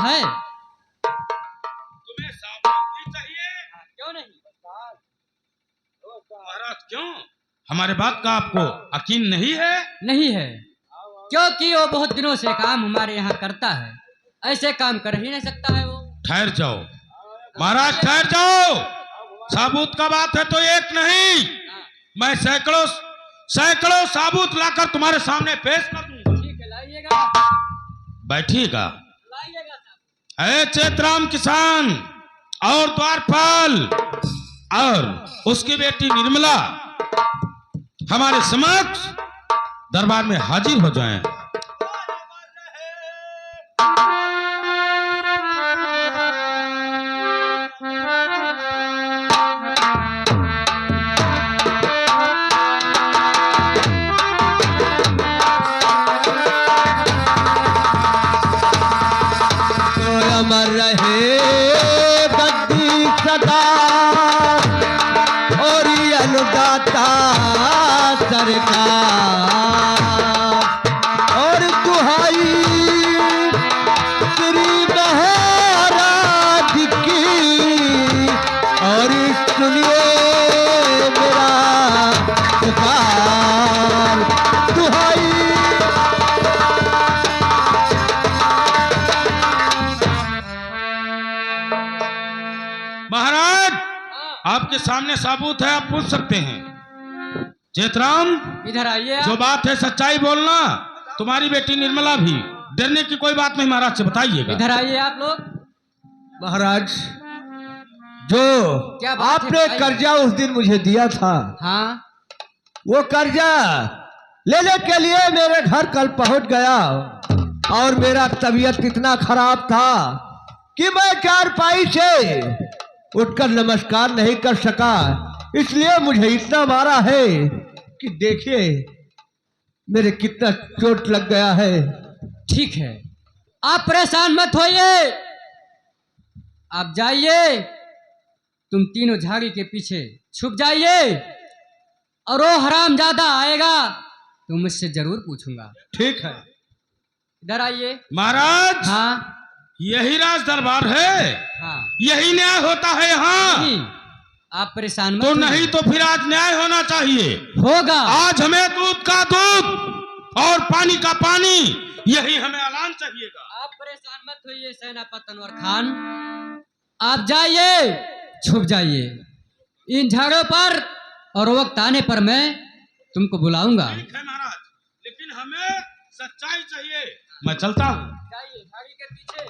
है। तुम्हें साबुत भी चाहिए? क्यों नहीं महाराज क्यों? हमारे बात का आपको यकीन नहीं है? नहीं है, क्योंकि वो बहुत दिनों से काम हमारे यहाँ करता है, ऐसे काम कर ही नहीं सकता है वो। ठहर जाओ महाराज, ठहर जाओ। साबुत का बात है तो एक नहीं, मैं सैकड़ों सैकड़ों साबुत लाकर तुम्हारे सामने पेश कर दूंगा। ठीक है, लाइएगा। बैठिएगा। लाइएगा। है चेतराम किसान और द्वारपाल और उसकी बेटी निर्मला हमारे समक्ष दरबार में हाजिर हो जाएं। अमर रहे गद्दी सदा और ये अनुदाता सरकार और दुहाई श्री महाराज की और सुनिए मेरा पुकार दुहाई। महाराज आपके सामने साबुत है, आप पूछ सकते हैं। चेतराम इधर आइए आप। जो बात है सच्चाई बोलना। तुम्हारी बेटी निर्मला भी, डरने की कोई बात नहीं, महाराज से बताइएगा। इधर आइए आप लोग। महाराज, जो क्या बात है, आपने बताइए। कर्जा उस दिन मुझे दिया था, हाँ, वो कर्जा लेने के लिए मेरे घर कल पहुंच गया और मेरा तबीयत इतना खराब था कि मैं चारपाई से उठकर नमस्कार नहीं कर सका, इसलिए मुझे इतना मारा है कि देखिए मेरे कितना चोट लग गया है। ठीक है, आप परेशान मत होइए, आप जाइए, तुम तीनों झाड़ी के पीछे छुप जाइए और वो हरामजादा आएगा तो मुझसे जरूर पूछूंगा। ठीक है, इधर आइए। महाराज हाँ यही राज दरबार है, हाँ, यही न्याय होता है यहाँ। नहीं, आप परेशान मत तो होइए। नहीं तो फिर आज न्याय होना चाहिए। होगा। आज हमें दूध का दूध और पानी का पानी, यही हमें ऐलान चाहिएगा। आप परेशान मत होइए सेनापति अनवर खान, आप जाइए, छुप जाइए इन झाड़ों पर और वक्त आने पर मैं तुमको बुलाऊंगा। ठीक है महाराज, लेकिन हमें सच्चाई चाहिए। मैं चलता हूँ। जाइए झाड़ी के पीछे।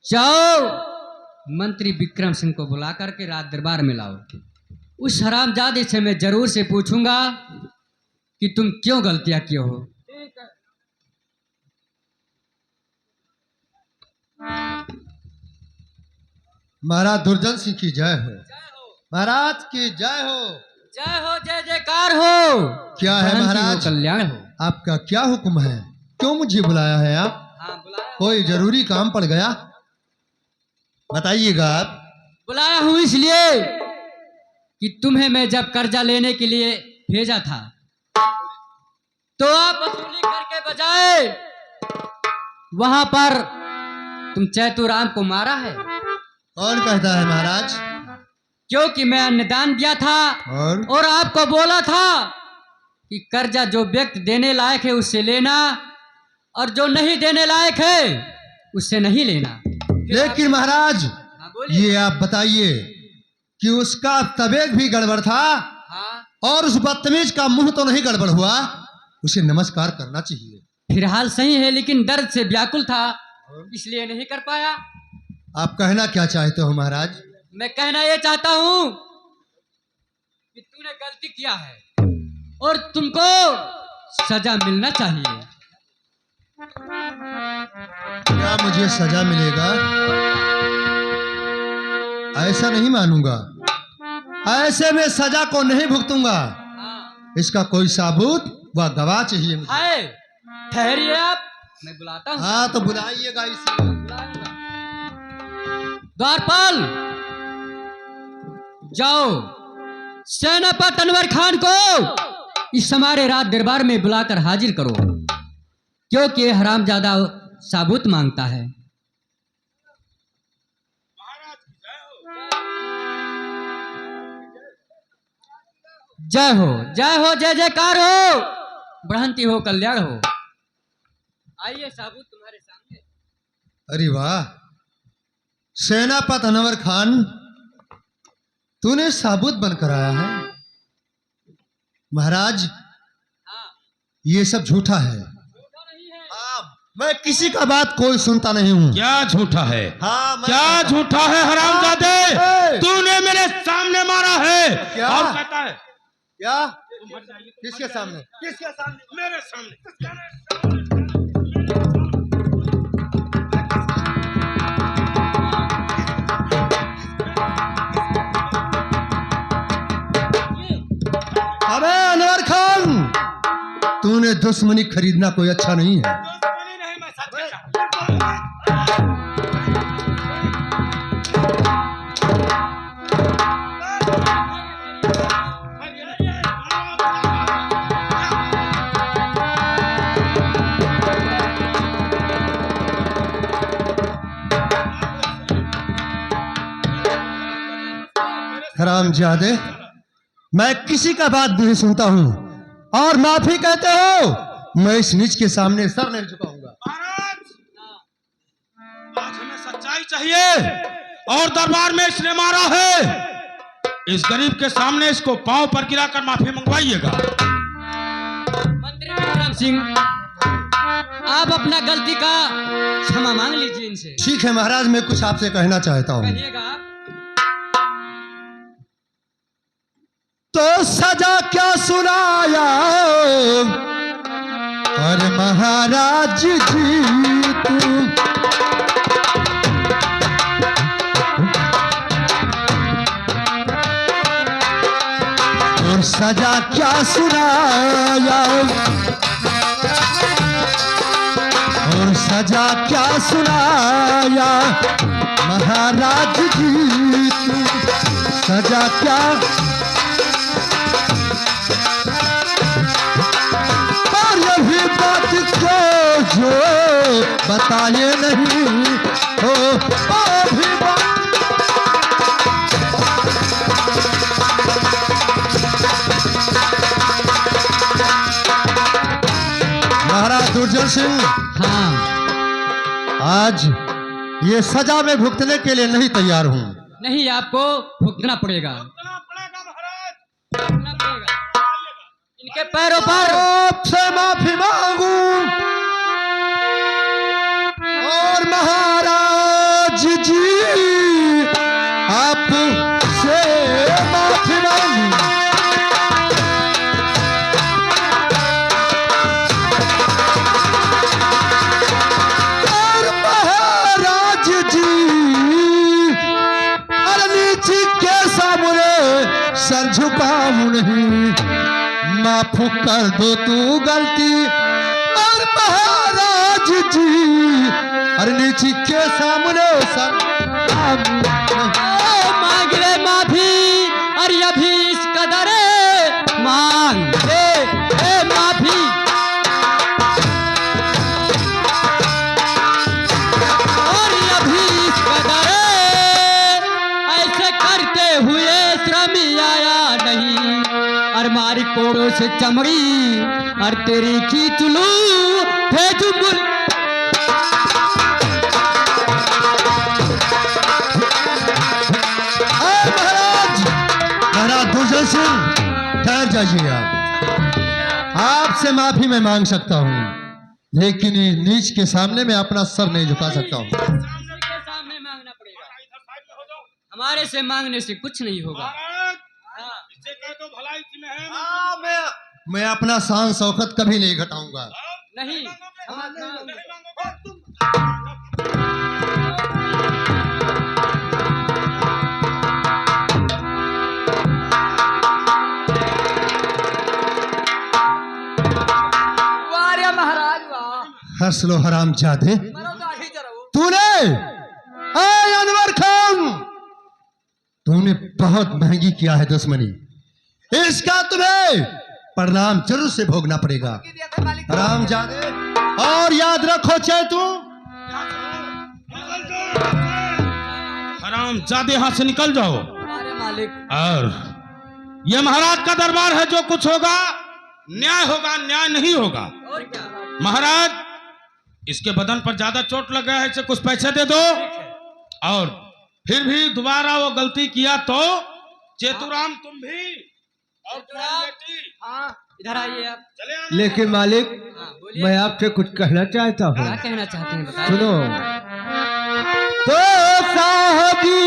जाओ, मंत्री विक्रम सिंह को बुला करके रात दरबार में लाओ। उस हरामजादे से मैं जरूर से पूछूंगा कि तुम क्यों गलतियां किए हो। महाराज दुर्जन सिंह की जय हो, महाराज की जय हो। जय हो, जय जयकार हो। क्या है धन महाराज? की हो, कल्याण हो। आपका क्या हुक्म है? क्यों मुझे बुलाया है आप? हाँ, बुलाया। कोई जरूरी काम पड़ गया? बताइएगा आप। बुलाया हूं इसलिए कि तुम्हें मैं जब कर्जा लेने के लिए भेजा था तो आप वसूली करके बजाय वहां पर तुम चैतुराम को मारा है। कौन कहता है महाराज? क्योंकि मैं अन्नदान दिया था और आपको बोला था कि कर्जा जो व्यक्ति देने लायक है उससे लेना और जो नहीं देने लायक है उससे नहीं लेना। लेकिन महाराज ये आप बताइए कि उसका तबीयत भी गड़बड़ था हाँ, और उस बदतमीज का मुंह तो नहीं गड़बड़ हुआ, उसे नमस्कार करना चाहिए। फिलहाल सही है लेकिन दर्द से व्याकुल था इसलिए नहीं कर पाया। आप कहना क्या चाहते हो महाराज? मैं कहना ये चाहता हूं कि तूने गलती किया है और तुमको सजा मिलना चाहिए। क्या मुझे सजा मिलेगा? ऐसा नहीं मानूंगा, ऐसे में सजा को नहीं भुगतूंगा। हाँ, इसका कोई साबूत व गवाह चाहिए मुझे। हाय, ठहरिए आप, मैं बुलाता हूँ। हाँ तो बुलाइएगा इसे। द्वारपाल, जाओ सेनापति अनवर खान को इस हमारे राज दरबार में बुलाकर हाजिर करो, क्योंकि ये हरामजादा साबुत मांगता है। जय हो, जय हो, जय जयकार हो, बढ़ंती हो, कल्याण हो। आइए साबुत तुम्हारे सामने। अरे वाह, सेनापति अनवर खान, तूने साबुत बनकर आया है। महाराज, ये सब झूठा है। मैं किसी का बात कोई सुनता नहीं हूँ। क्या झूठा है? हाँ, क्या झूठा है हरामजादे? तूने मेरे सामने मारा है। क्या? और कहता है क्या? किसके सामने? किसके सामने? मेरे सामने। अबे अनवर खान, तूने दुश्मनी खरीदना कोई अच्छा नहीं है। दुश्मनी नहीं, मैं सच कहता हरामजादे, मैं किसी का बात नहीं सुनता हूँ और माफी कहते हो, मैं इस नीच के सामने सर नहीं झुकाऊंगा। महाराज, आज हमें सच्चाई चाहिए और दरबार में इसने मारा है। इस गरीब के सामने इसको पांव पर गिराकर माफी मंगवाइएगा। मंत्री विक्रम सिंह, आप अपना गलती का क्षमा मांग लीजिए इनसे। ठीक है महाराज, मैं कुछ आपसे कहना चाहता हूँ। कहिएगा आप। तो सजा क्या सुनाया और महाराज जी तू, और सजा क्या सुनाया और सजा क्या सुनाया महाराज जी तू, सजा क्या जो बताए नहीं हो भी महाराज दुर्जन सिंह, हाँ, आज ये सजा में भुगतने के लिए नहीं तैयार हूँ। नहीं, आपको भुगतना पड़ेगा, भुगतना पड़ेगा। इनके पैरों पर आपसे माफी मांगू और महाराज जी आपसे माफी मांगू। और महाराज जी नीची के सामने सर झुकाऊं नहीं, माफ कर दो तू गलती। और महाराज जी अरे नीची के सामने सर मांग ले माफी, अरे अभी इस कदर मांग ले माफी। और अभी इस कदर ऐसे करते हुए श्रम आया नहीं, और मारी कोड़ों से चमड़ी और तेरी खींच लूं भेजू मुल। महाराज दुर्जन सिंह, ठहर जाइए। आपसे माफी मैं मांग सकता हूँ, लेकिन नीच के सामने मैं अपना सर नहीं झुका सकता हूँ। सामने मांगना पड़ेगा, हमारे से मांगने से कुछ नहीं होगा। मैं अपना शान शौकत कभी नहीं घटाऊंगा। नहीं, महाराज हंस लो हरामजादे, तूने अनवर खान, तूने बहुत महंगी किया है दुश्मनी। इसका तुम्हें परिणाम जरूर से भोगना पड़ेगा। राम जाने और याद रखो चैतू, हराम जादे यहाँ से निकल जाओ। अरे मालिक, और ये महाराज का दरबार है, जो कुछ होगा न्याय होगा, न्याय नहीं होगा। और क्या? महाराज, इसके बदन पर ज्यादा चोट लगा है, इसे कुछ पैसे दे दो। और फिर भी दोबारा वो गलती किया तो चेतुराम तुम भी और तुम्हारी बेटी हाँ, इधर आइए आप। चले आना। लेकिन मालिक, हाँ, बोलिए। मैं आपसे कुछ कहना चाहता हूँ। क्या कहना चाहते हैं बताइए। सुनो, तो साहबी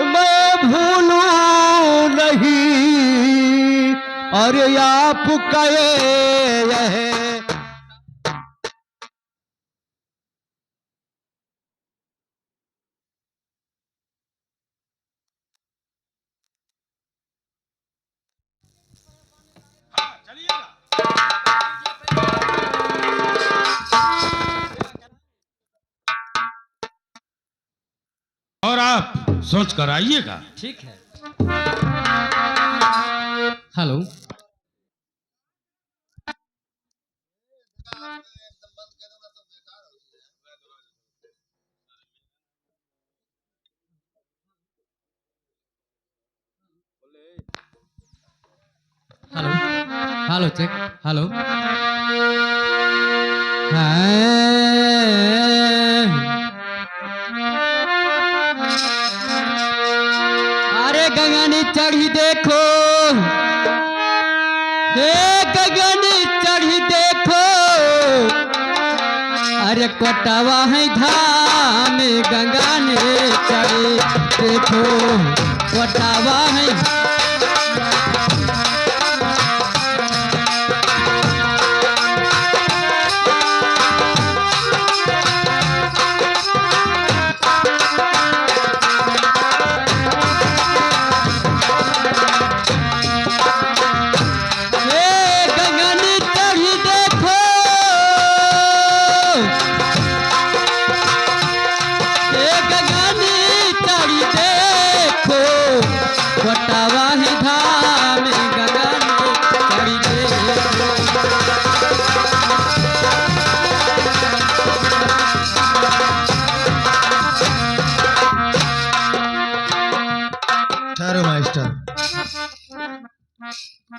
मैं भूलूं नहीं, और आप कहे हाँ, चलिएगा। और आप सोच कर आइएगा। ठीक है। Hello, hello, hello check, hello. अरे गगन चढ़ी देखो, हे गगन चढ़ी देखो, अरे कोटावा है धाम गगन चढ़ी देखो, कोटावा है।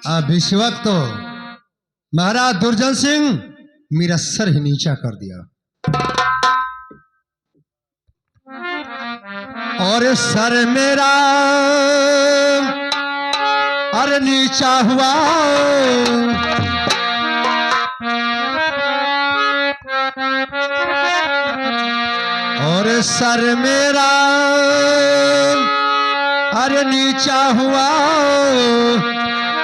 अब इस वक्त तो महाराज दुर्जन सिंह मेरा सर ही नीचा कर दिया, और सर मेरा अरे नीचा हुआ, और सर मेरा अरे नीचा हुआ,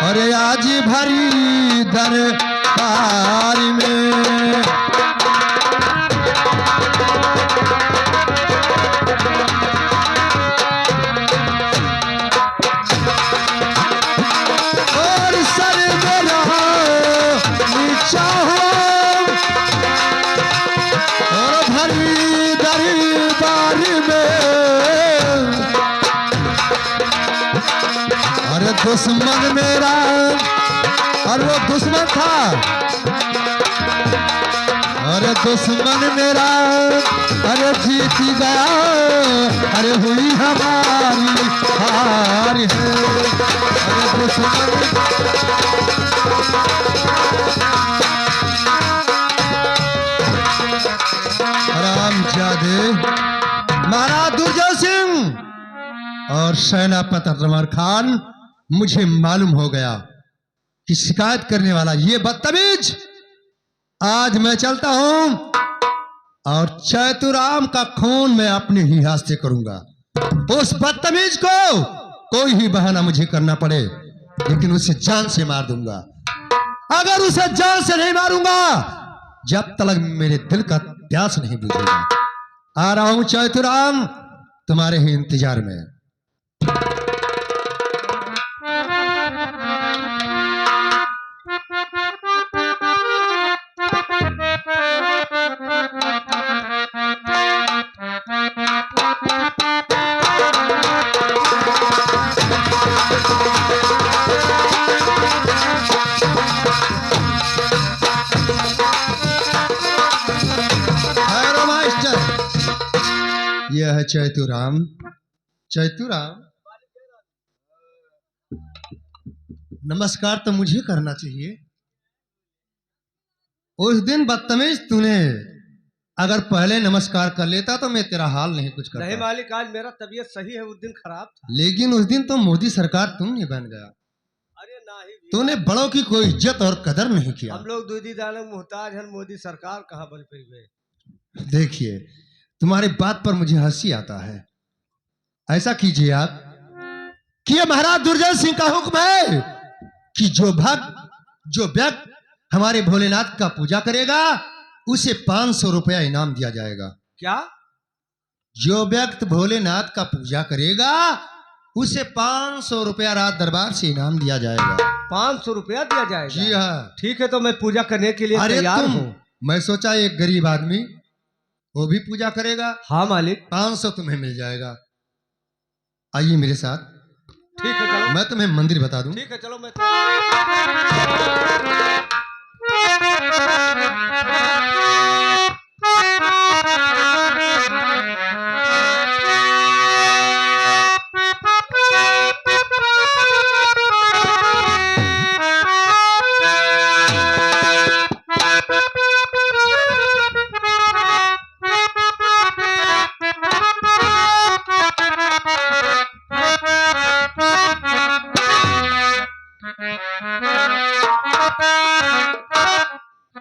और आज भरी दरबार में और सर मेरा नीचा हुआ, और भरी दरबार में, अरे दुश्मन मेरा, और वो दुश्मन था, अरे दुश्मन मेरा अरे जीत गया, अरे हुई हमारी हार है, अरे दुश्मन रामजादे महाराज दुर्जय सिंह और सेनापति रमर खान, मुझे मालूम हो गया कि शिकायत करने वाला ये बदतमीज, आज मैं चलता हूं और चैतुराम का खून मैं अपने ही हाथ से करूंगा। उस बदतमीज को कोई ही बहाना मुझे करना पड़े, लेकिन उसे जान से मार दूंगा। अगर उसे जान से नहीं मारूंगा, जब तक मेरे दिल का प्यास नहीं बुझेगा। आ रहा हूं चैतुराम, तुम्हारे ही इंतजार में। चैतुराम, चैतुराम, नमस्कार तो मुझे करना चाहिए। उस दिन बदतमीज तूने अगर पहले नमस्कार कर लेता तो मैं तेरा हाल नहीं कुछ नहीं करता। मालिक, आज मेरा तबीयत सही है, उस दिन खराब था। लेकिन उस दिन तो मोदी सरकार तुम नहीं बन गया। अरे नहीं भी। तूने बड़ों की कोई इज्जत और कदर नहीं किया। हम लोग दूधी दाने मुहताज हैं, मोदी सरकार कहाँ बन पई हुए। देखिए, तुम्हारी बात पर मुझे हंसी आता है। ऐसा कीजिए आप कि ये महाराज दुर्जय सिंह का हुक्म है कि जो व्यक्ति हमारे भोलेनाथ का पूजा करेगा उसे 500 रुपया इनाम दिया जाएगा। क्या? जो व्यक्ति भोलेनाथ का पूजा करेगा उसे 500 रुपया रात दरबार से इनाम दिया जाएगा। 500 रुपया दिया जाएगा? जी हाँ। ठीक है, तो मैं पूजा करने के लिए अरे तैयार तुम, हूँ। मैं सोचा एक गरीब आदमी वो भी पूजा करेगा। हाँ मालिक। 500 तुम्हें मिल जाएगा। आइए मेरे साथ। ठीक है चलो। मैं तुम्हें मंदिर बता दूं। ठीक है चलो। मैं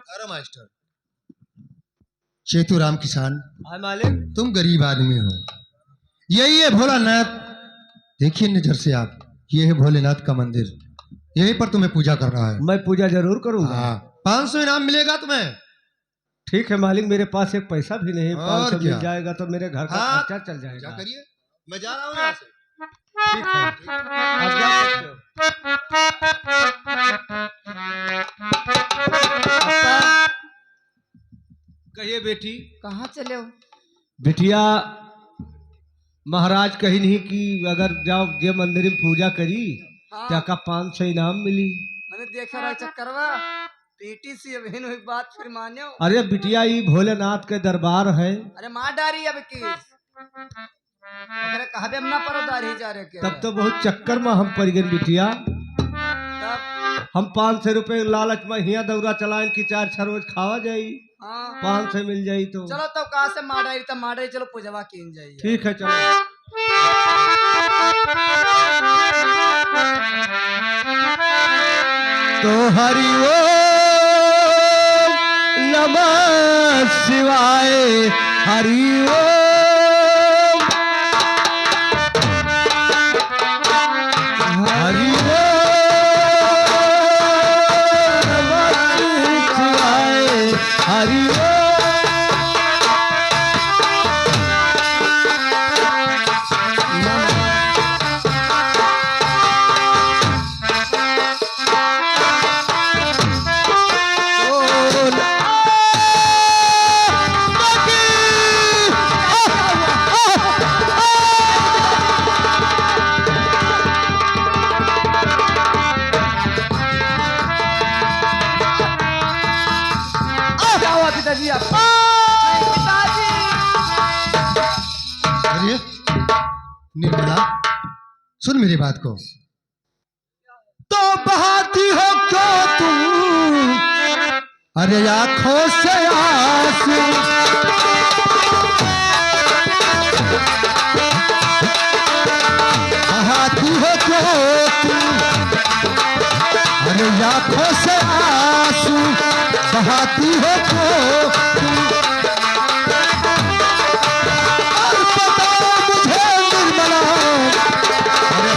अरे मास्टर चेतुराम किसान, हाँ मालिक। तुम गरीब आदमी हो। यही है भोलानाथ। देखिए नजर से आप, ये है भोलेनाथ का मंदिर। यहीं पर तुम्हें पूजा करना है। मैं पूजा जरूर करूंगा। हाँ, 500 इनाम मिलेगा तुम्हें। ठीक है मालिक, मेरे पास एक पैसा भी नहीं। और 500 क्या? मिल जाएगा तो मेरे घर का हाँ, खर्चा चल क्या जाएगा। करिए, मैं जा रहा हूँ यहाँ से। ठीक है, आप जा सकते हो। कहिए बेटी। कहाँ चले हो? बिटिया, महाराज कही नहीं कि अगर जाओ जे मंदिर में पूजा करी हाँ। क्या का 500 इनाम मिली। मैंने देखा रहा चक्करवा पीटी सी अभी हुई बात फिर मान्यो। अरे बिटिया, ये भोलेनाथ के दरबार है। अरे माँ डारी अब की कहा भी हम ना परो दारी जा रहे के तब तो बहुत चक्कर में हम पड़ गए बिटिया। तब हम 500 रुपए लालच में हिया दौरा चलाएं कि 4-6 रोज खावा जाई। हाँ 500 मिल जाई तो चलो तब कहा से माँ डारी तब माँ डारी चलो पूजवा की जाइए। ठीक है चलो। तो हरि ओम नमः शिवाय, हरि ओम, हरि ओम नमः शिवाय, हरि ओम। क्या हुआ पिताजी आप? नहीं, पिताजी अरे निर्मला, सुन मेरी बात को। तो बहाती हो क्यों तुम अरे आंखों से आंसू, बहाती हो क्यों तुम अरे आंखों से आंसू, बहाती हो क्यों तुम। और बताओ मुझे निर्मला, अरे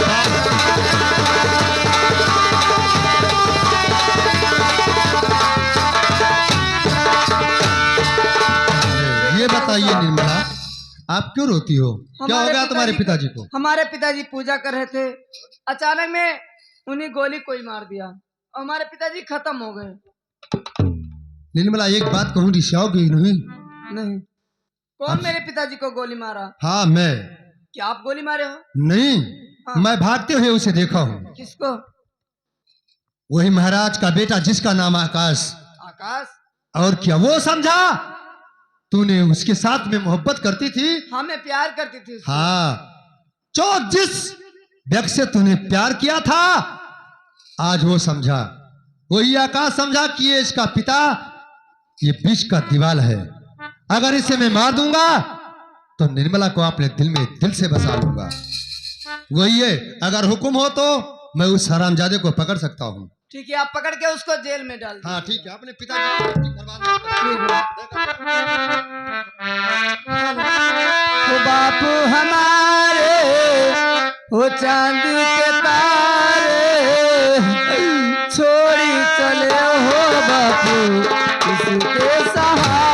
ये बताइए निर्मला, आप क्यों रोती हो? क्या हो गया तुम्हारे पिताजी को? हमारे पिताजी पूजा कर रहे थे, अचानक में उन्हें गोली कोई मार दिया और हमारे पिताजी खत्म हो गए। निर्मला एक बात कहूँ, रिसाओगी नहीं? नहीं। कौन मेरे पिताजी को गोली मारा? हाँ मैं। क्या आप गोली मारे हो? नहीं, हाँ। मैं भागते हुए उसे देखा हूँ। किसको? वही महाराज का बेटा जिसका नाम आकाश। आकाश? और क्या वो समझा तूने उसके साथ में मोहब्बत करती थी। हाँ मैं प्यार करती थी उससे। हाँ, जो जिस व्यक्ति से तूने प्यार किया था, आज वो समझा, वही आकाश समझा कि ये इसका पिता, ये बीच का दीवाल है। अगर इसे मैं मार दूंगा तो निर्मला को अपने दिल में दिल से बसा लूंगा। वही है, अगर हुक्म हो तो मैं उस हरामजादे को पकड़ सकता हूँ। ठीक है, आप पकड़ के उसको जेल में डाल दीजिए। हाँ ठीक है, अपने पिताजी को बर्बाद मत कर। तो बापू हमारे हो चांद के तारे, छोड़ी चले हो बापू किसके सहारे।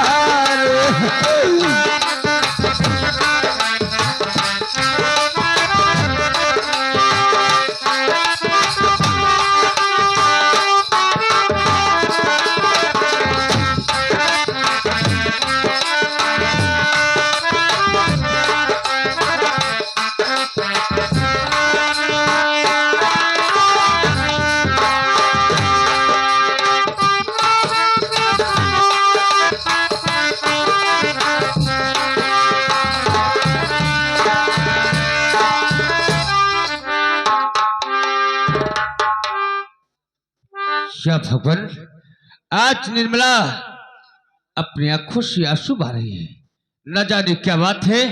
क्या भगवान, आज निर्मला अपनी आंखों से आंसू बहा रही है। न जाने क्या बात है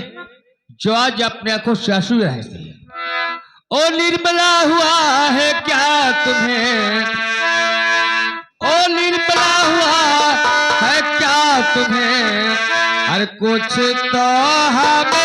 जो आज अपने आंखों से आंसू बहा रही है। ओ निर्मला हुआ है क्या तुम्हें, ओ निर्मला हुआ है क्या तुम्हें, हर कुछ तो हमें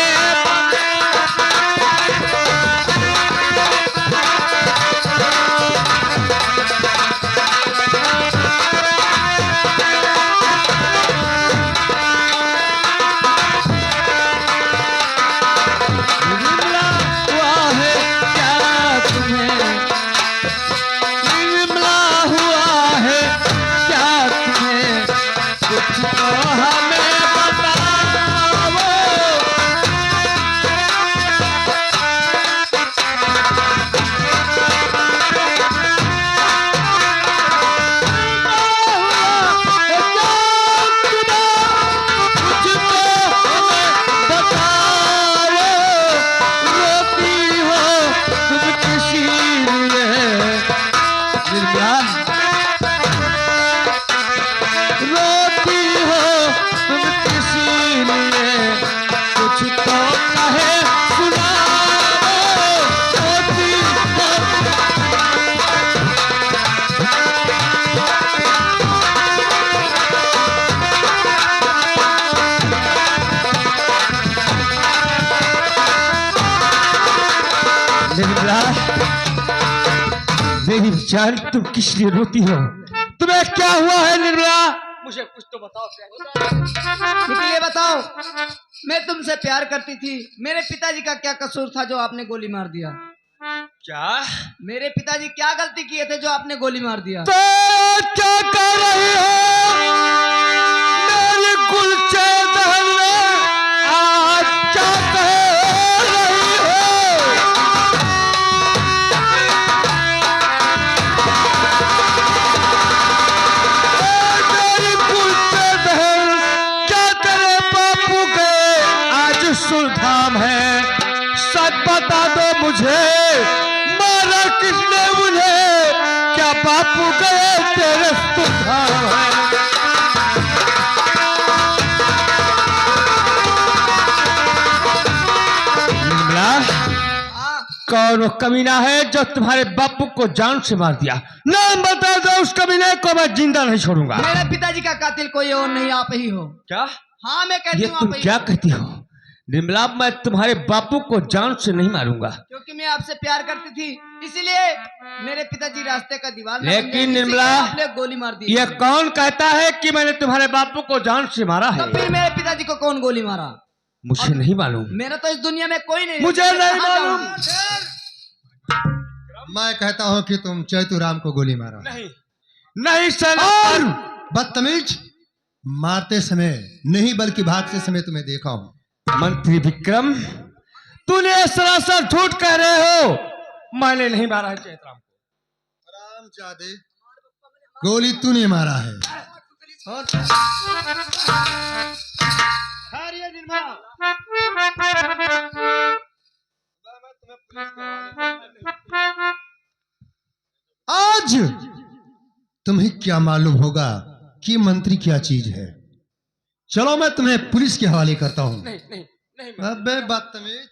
मेरी जान, तुम किस लिए रोती हो? तुम्हें क्या हुआ है निर्मला? मुझे कुछ तो बताओ। निकलिए बताओ, मैं तुमसे प्यार करती थी, मेरे पिताजी का क्या कसूर था जो आपने गोली मार दिया? क्या मेरे पिताजी क्या गलती किए थे जो आपने गोली मार दिया? तो क्या कर रही हो मेरी गुलचे दहन में? आज क्या कह रही हो? मेरी गुलचे दहन, क्या तेरे बापू के आज सुल्तान है? सच बता दो मुझे, मारा किसने मुझे? क्या बापू गए तेरे सुल्तान है? निर्मला, कौन वो कमीना है जो तुम्हारे बापू को जान से मार दिया? नाम बता दो उस कमीने को, मैं जिंदा नहीं छोड़ूंगा। मेरे पिताजी का कातिल कोई और नहीं, आप ही हो। क्या? हाँ मैं कहती ये हूँ तुम आप ही क्या हो। कहती हो? निर्मला, मैं तुम्हारे बापू को जान से नहीं मारूंगा। क्योंकि मैं आपसे प्यार करती थी, इसीलिए मेरे पिताजी रास्ते का दीवार न बन लेकिन जाए, इसीलिए निर्मला, आपने गोली मार दी। ये कौन कहता है कि मैंने तुम्हारे बापू को जान से मारा है? तो फिर मेरे पिताजी को कौन गोली मारा? मुझे नहीं मालूम। मेरा तो इस दुनिया में कोई नहीं। मुझे मैं नहीं कहाँ मालूम। जाऊंगी? मैं कहता हूँ कि तुम चैतुराम को गोली मारा। नहीं, नहीं सर। और बदतमीज, मारते समय नहीं बल्कि भागते समय तुम्हें देखा हूं। मंत्री विक्रम, तूने सरासर झूठ कह रहे हो। मैंने नहीं मारा है चैतराम को। हरामजादे, गोली तूने मारा है। चलिए निर्मला। आज तुम्हें क्या मालूम होगा कि मंत्री क्या चीज है। चलो मैं तुम्हें पुलिस के हवाले करता हूँ। नहीं नहीं नहीं अबे बदतमीज,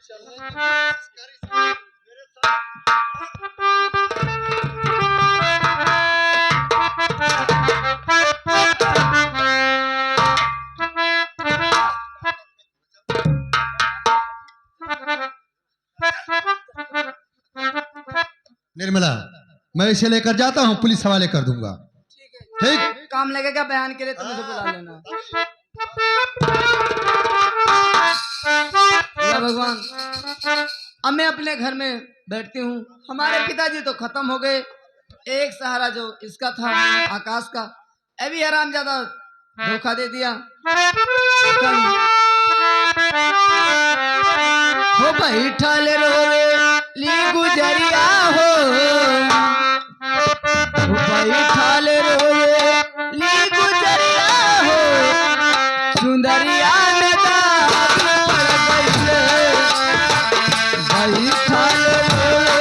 निर्मला, मैं इसे लेकर जाता हूँ, पुलिस हवाले कर दूंगा। ठीक, काम लगेगा बयान के लिए तुम मुझे बुला लेना। या भगवान, अब मैं अपने घर में बैठती हूँ। हमारे पिताजी तो खत्म हो गए। एक सहारा जो इसका था आकाश का, अभी आराम ज्यादा धोखा दे दिया। हो बैठल रोवे ली गुजरिया हो, बैठल रोवे ली गुजरिया हो, सुंदरिया में दाग पड़ गइले, बैठल रोवे।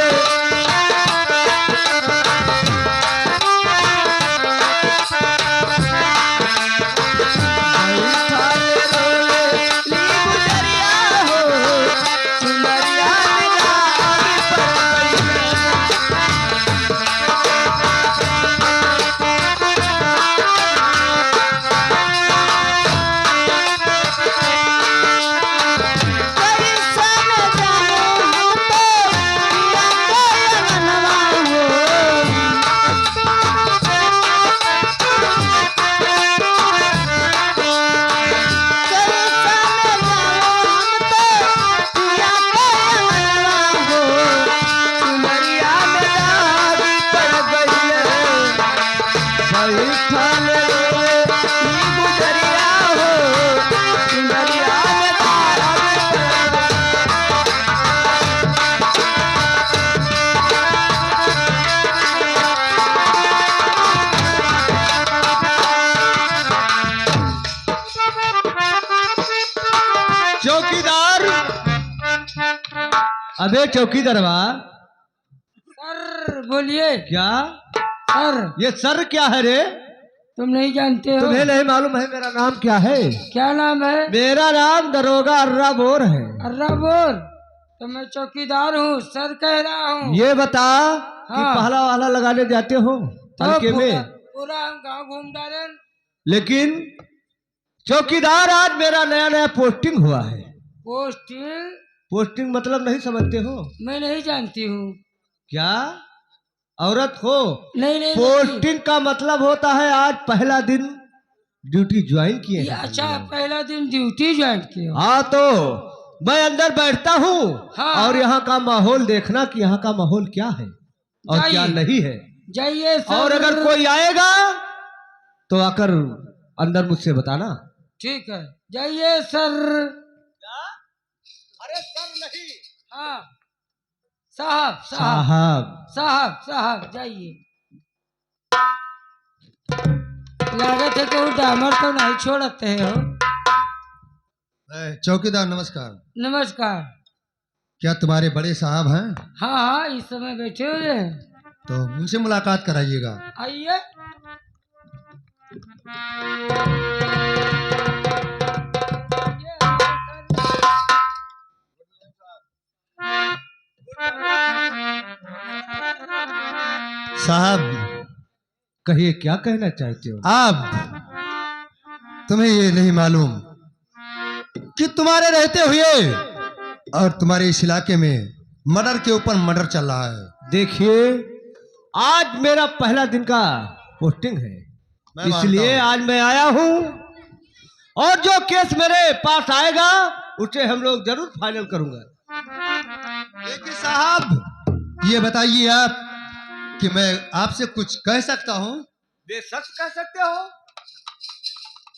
चौकीदार, अबे चौकीदारवा, सर बोलिए। क्या सर ये सर क्या है रे? तुम नहीं जानते हो? तुम्हें नहीं मालूम है मेरा नाम क्या है? क्या नाम है? मेरा नाम दरोगा अर्रा बोर है। अर्रा बोर? तो मैं चौकीदार हूँ, सर कह रहा हूँ। ये बता कि हाँ। पहला वाला लगाने जाते हो तो हल्के में, पूरा हम गाँव घूम डाले। लेकिन चौकीदार आज मेरा नया नया पोस्टिंग हुआ है। पोस्टिंग? पोस्टिंग मतलब नहीं समझते हो? मैं नहीं जानती हूँ। क्या औरत हो? नहीं नहीं पोस्टिंग का मतलब होता है आज पहला दिन ड्यूटी ज्वाइन किए ये हैं। अच्छा, पहला दिन ड्यूटी ज्वाइन किया। हाँ, तो मैं अंदर बैठता हूँ हाँ। और यहाँ का माहौल देखना कि यहाँ का माहौल क्या है और जाइए। क्या नहीं है। जाइए सर। और अगर कोई आएगा तो आकर अंदर मुझसे बताना। ठीक है, जाइए सर। अरे सर नहीं, हाँ साहब साहब साहब। साहब साहब जाइए। लागत है कि वो डामर तो नहीं छोड़ते हो। चौकीदार नमस्कार। नमस्कार। क्या तुम्हारे बड़े साहब हैं? हाँ हाँ, इस समय बैठे हुए हैं। तो उनसे मुलाकात कराइएगा। आइए। साहब, कहिए क्या कहना चाहते हो? अब तुम्हें ये नहीं मालूम कि तुम्हारे रहते हुए और तुम्हारे इस इलाके में मर्डर के ऊपर मर्डर चल रहा है। देखिए, आज मेरा पहला दिन का पोस्टिंग है, मैं मानता इसलिए हूं। आज मैं आया हूँ और जो केस मेरे पास आएगा उसे हम लोग जरूर फाइनल करूंगा। लेकिन साहब, ये बताइए आप कि मैं आपसे कुछ कह सकता हूँ? बेशक कह सकते हो।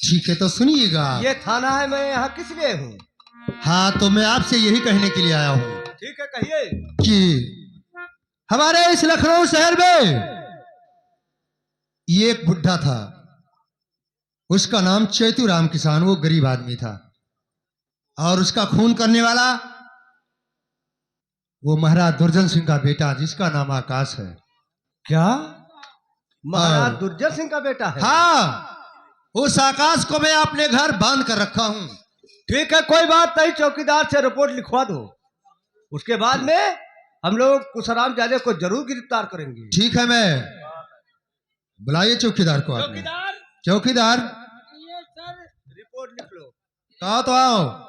ठीक है, तो सुनिएगा। ये थाना है, मैं यहाँ किस लिए हूँ? हाँ, तो मैं आपसे यही कहने के लिए आया हूँ ठीक है, कहिए। कि हमारे इस लखनऊ शहर में ये एक बुढ़ा था, उसका नाम चैतू राम किसान, वो गरीब आदमी था। और उसका खून करने वाला वो महाराज दुर्जन सिंह का बेटा जिसका नाम आकाश है। क्या महाराज हाँ। दुर्जन सिंह का बेटा है? हाँ, उस आकाश को मैं अपने घर बांध कर रखा हूं। ठीक है, कोई बात नहीं, चौकीदार से रिपोर्ट लिखवा दो। उसके बाद में हम लोग कुशराम जाले को जरूर गिरफ्तार करेंगे। ठीक है, मैं बुलाइए चौकीदार को। आपने चौकीदार रिपोर्ट लिख लो। आओ तो आओ।